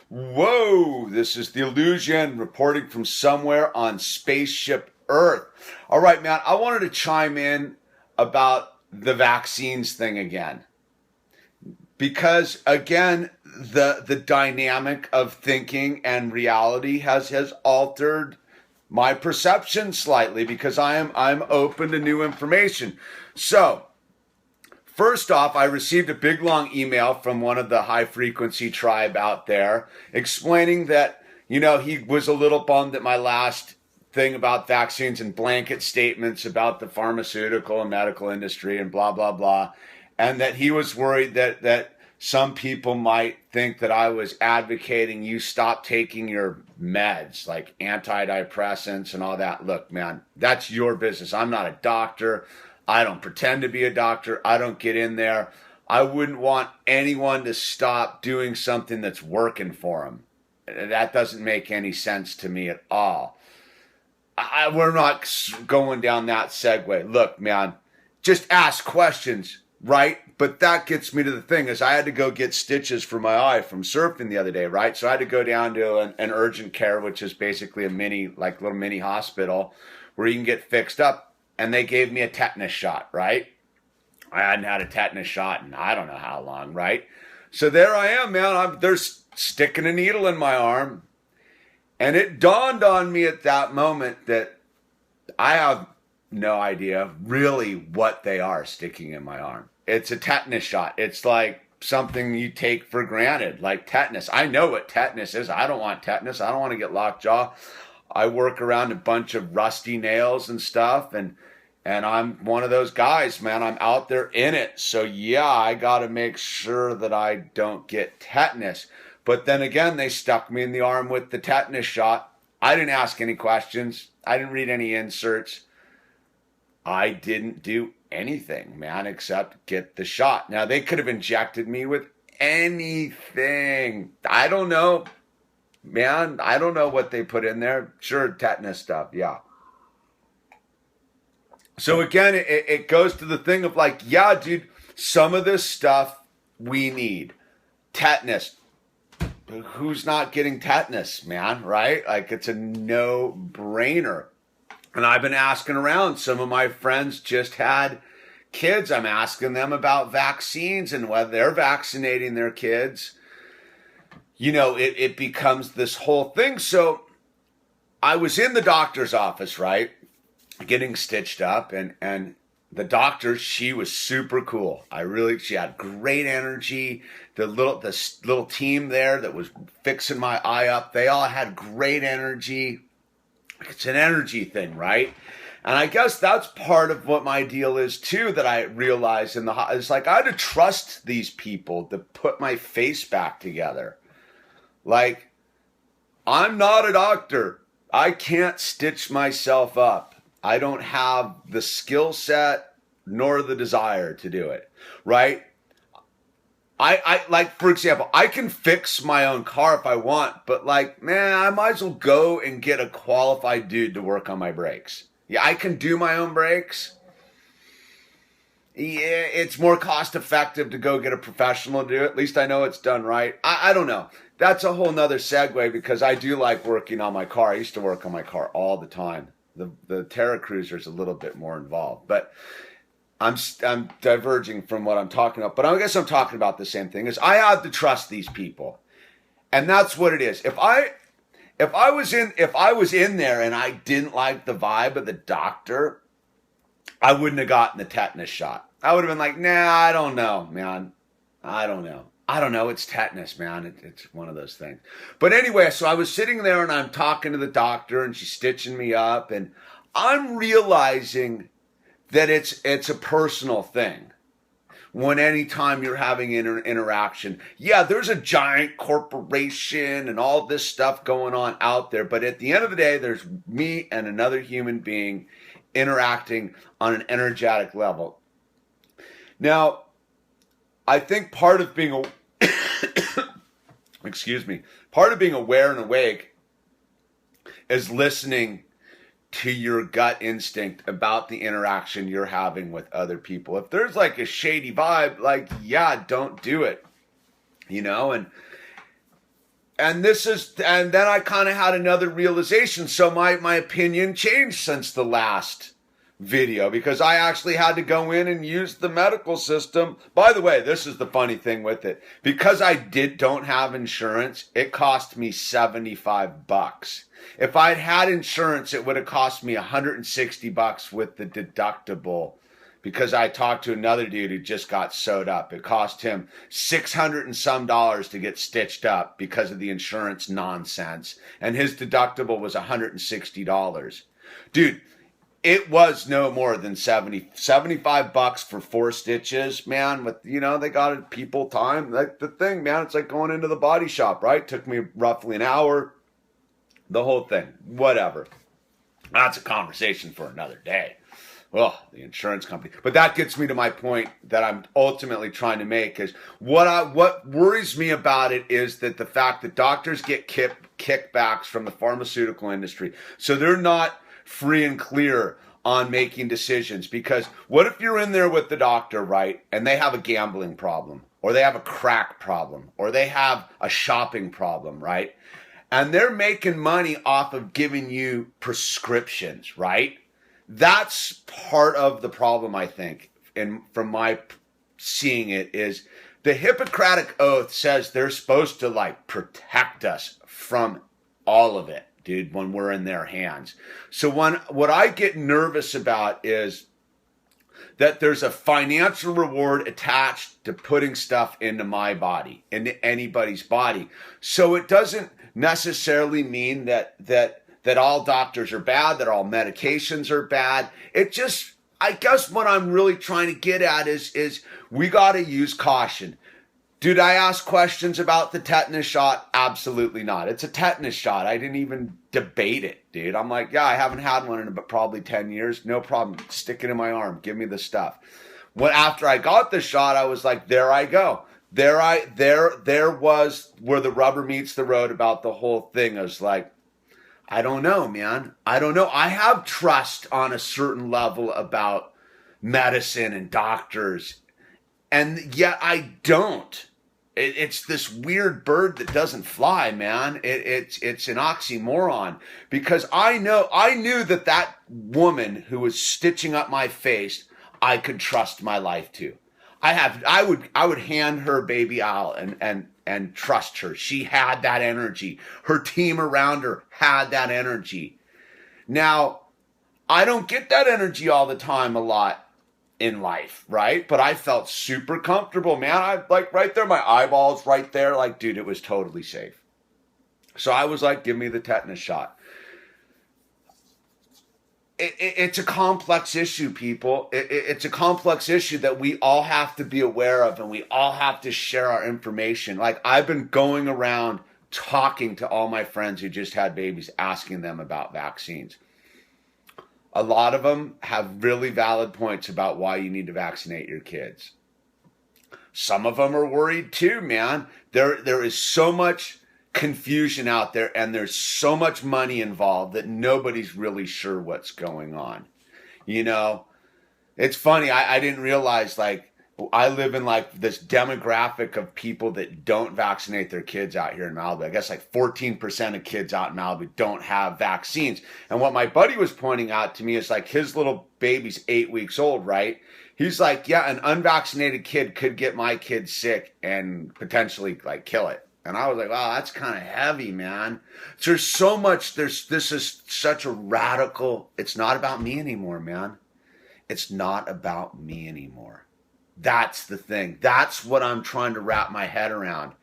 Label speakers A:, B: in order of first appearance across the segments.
A: Whoa, this is the Illusion reporting from somewhere on Spaceship Earth. All right, man, I wanted to chime in about the vaccines thing again. Because again, the dynamic of thinking and reality has altered my perception slightly because I'm open to new information. So, first off, I received a big long email from one of the high frequency tribe out there explaining that, he was a little bummed at my last thing about vaccines and blanket statements about the pharmaceutical and medical industry and blah, blah, blah. And that he was worried that some people might think that I was advocating you stop taking your meds, like antidepressants and all that. Look, man, that's your business. I'm not a doctor. I don't pretend to be a doctor. I don't get in there. I wouldn't want anyone to stop doing something that's working for them. That doesn't make any sense to me at all. We're not going down that segue. Look, man, just ask questions, right? But that gets me to the thing is I had to go get stitches for my eye from surfing the other day, right? So I had to go down to an urgent care, which is basically a little mini hospital where you can get fixed up. And they gave me a tetanus shot, right? I hadn't had a tetanus shot in I don't know how long, right? So there I am, man. They're sticking a needle in my arm. And it dawned on me at that moment that I have no idea really what they are sticking in my arm. It's a tetanus shot. It's like something you take for granted, like tetanus. I know what tetanus is. I don't want tetanus. I don't want to get lockjaw. I work around a bunch of rusty nails and stuff, and I'm one of those guys, man. I'm out there in it. So yeah, I got to make sure that I don't get tetanus. But then again, they stuck me in the arm with the tetanus shot. I didn't ask any questions. I didn't read any inserts. I didn't do anything, man, except get the shot. Now, they could have injected me with anything. I don't know. Man, I don't know what they put in there. Sure, tetanus stuff, yeah. So again, it goes to the thing of like, yeah, dude, some of this stuff we need. Tetanus. Who's not getting tetanus, man, right? Like, it's a no-brainer. And I've been asking around. Some of my friends just had kids. I'm asking them about vaccines and whether they're vaccinating their kids. It becomes this whole thing. So I was in the doctor's office, right, getting stitched up, and the doctor, she was super cool. She had great energy. The little team there that was fixing my eye up, they all had great energy. It's an energy thing, right? And I guess that's part of what my deal is too, that I realized it's like I had to trust these people to put my face back together. Like, I'm not a doctor. I can't stitch myself up. I don't have the skill set nor the desire to do it, right? I like, for example, I can fix my own car if I want, but like, man, I might as well go and get a qualified dude to work on my brakes. Yeah, I can do my own brakes. Yeah, it's more cost effective to go get a professional to do it. At least I know it's done right. I don't know. That's a whole nother segue because I do like working on my car. I used to work on my car all the time. The Terra Cruiser is a little bit more involved, but I'm diverging from what I'm talking about. But I guess I'm talking about the same thing. Is I have to trust these people, and that's what it is. If I was in there and I didn't like the vibe of the doctor, I wouldn't have gotten the tetanus shot. I would have been like, nah, I don't know, man. I don't know. It's tetanus, man. It's one of those things. But anyway, so I was sitting there and I'm talking to the doctor and she's stitching me up and I'm realizing that it's a personal thing. When anytime you're having interaction, yeah, there's a giant corporation and all this stuff going on out there. But at the end of the day, there's me and another human being interacting on an energetic level. Now, I think part of being part of being aware and awake is listening to your gut instinct about the interaction you're having with other people. If there's like a shady vibe, like, yeah, don't do it, and and then I kind of had another realization. So my opinion changed since the last video, because I actually had to go in and use the medical system. By the way, this is the funny thing with it. Because I don't have insurance, it cost me $75. If I'd had insurance, it would have cost me $160 with the deductible, because I talked to another dude who just got sewed up. It cost him $600 and some to get stitched up because of the insurance nonsense. And his deductible was $160. Dude, it was no more than $75 for 4 stitches, man. With, they got people time. Like the thing, man, it's like going into the body shop, right? Took me roughly an hour. The whole thing, whatever. That's a conversation for another day. Well, the insurance company. But that gets me to my point that I'm ultimately trying to make is what worries me about it is that the fact that doctors get kickbacks from the pharmaceutical industry. So they're not free and clear on making decisions, because what if you're in there with the doctor, right, and they have a gambling problem, or they have a crack problem, or they have a shopping problem, right, and they're making money off of giving you prescriptions, right? That's part of the problem, I think, and from my seeing it, is the Hippocratic Oath says they're supposed to protect us from all of it, dude, when we're in their hands. So what I get nervous about is that there's a financial reward attached to putting stuff into my body, into anybody's body. So it doesn't necessarily mean that all doctors are bad, that all medications are bad. It just, I guess what I'm really trying to get at is we got to use caution. Did I ask questions about the tetanus shot? Absolutely not. It's a tetanus shot. I didn't even debate it, dude. I'm like, yeah, I haven't had one in probably 10 years. No problem. Stick it in my arm. Give me the stuff. After I got the shot, I was like, there I go. There was where the rubber meets the road about the whole thing. I was like, I don't know, man. I don't know. I have trust on a certain level about medicine and doctors, and yet I don't. It's this weird bird that doesn't fly, man. It's an oxymoron, because I knew that woman who was stitching up my face, I could trust my life to. I would hand her baby out and trust her. She had that energy. Her team around her had that energy. Now, I don't get that energy all the time a lot in life, right? But I felt super comfortable, man. I right there, my eyeballs right there, dude, it was totally safe. So I was like, give me the tetanus shot. It's a complex issue, people. It's a complex issue that we all have to be aware of, and we all have to share our information. I've been going around talking to all my friends who just had babies, asking them about vaccines. A lot of them have really valid points about why you need to vaccinate your kids. Some of them are worried too, man. There is so much confusion out there, and there's so much money involved that nobody's really sure what's going on. It's funny. I didn't realize, I live in this demographic of people that don't vaccinate their kids out here in Malibu. I guess 14% of kids out in Malibu don't have vaccines. And what my buddy was pointing out to me is his little baby's 8 weeks old, right? He's like, yeah, an unvaccinated kid could get my kid sick and potentially kill it. And I was like, wow, that's kind of heavy, man. So there's so much, this is such a radical, it's not about me anymore, man. It's not about me anymore. That's the thing. That's what I'm trying to wrap my head around.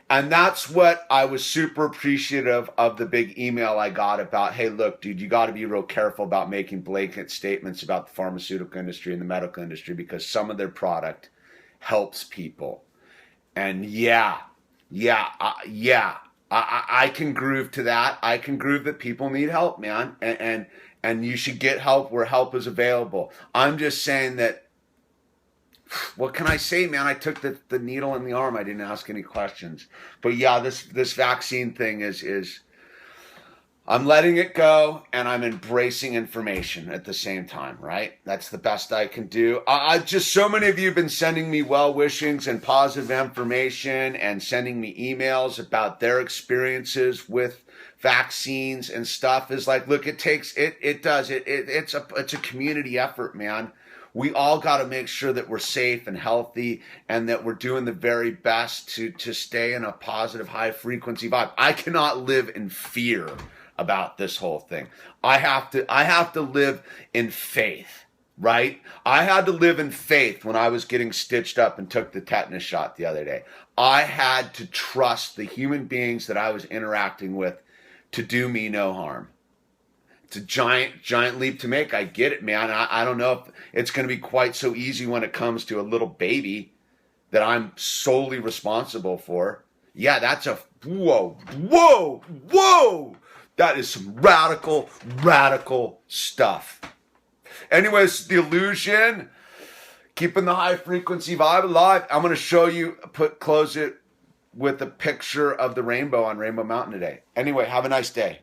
A: And that's what I was super appreciative of, the big email I got about, hey, look, dude, you got to be real careful about making blanket statements about the pharmaceutical industry and the medical industry, because some of their product helps people. And I can groove to that. I can groove that people need help, man. And you should get help where help is available. I'm just saying that, what can I say, man? I took the needle in the arm. I didn't ask any questions. But yeah, this vaccine thing is I'm letting it go and I'm embracing information at the same time, right? That's the best I can do. I just, so many of you have been sending me well wishings and positive information and sending me emails about their experiences with vaccines and stuff. Is like, look, it's a community effort, man. We all got to make sure that we're safe and healthy and that we're doing the very best to stay in a positive, high frequency vibe. I cannot live in fear about this whole thing. I have to live in faith, right? I had to live in faith when I was getting stitched up and took the tetanus shot the other day. I had to trust the human beings that I was interacting with to do me no harm. It's a giant leap to make. I get it, man. I don't know if it's going to be quite so easy when it comes to a little baby that I'm solely responsible for. Yeah, that's a whoa. That is some radical stuff. Anyways, the illusion, keeping the high frequency vibe alive. I'm going to show you, close it with a picture of the rainbow on Rainbow Mountain today. Anyway, have a nice day.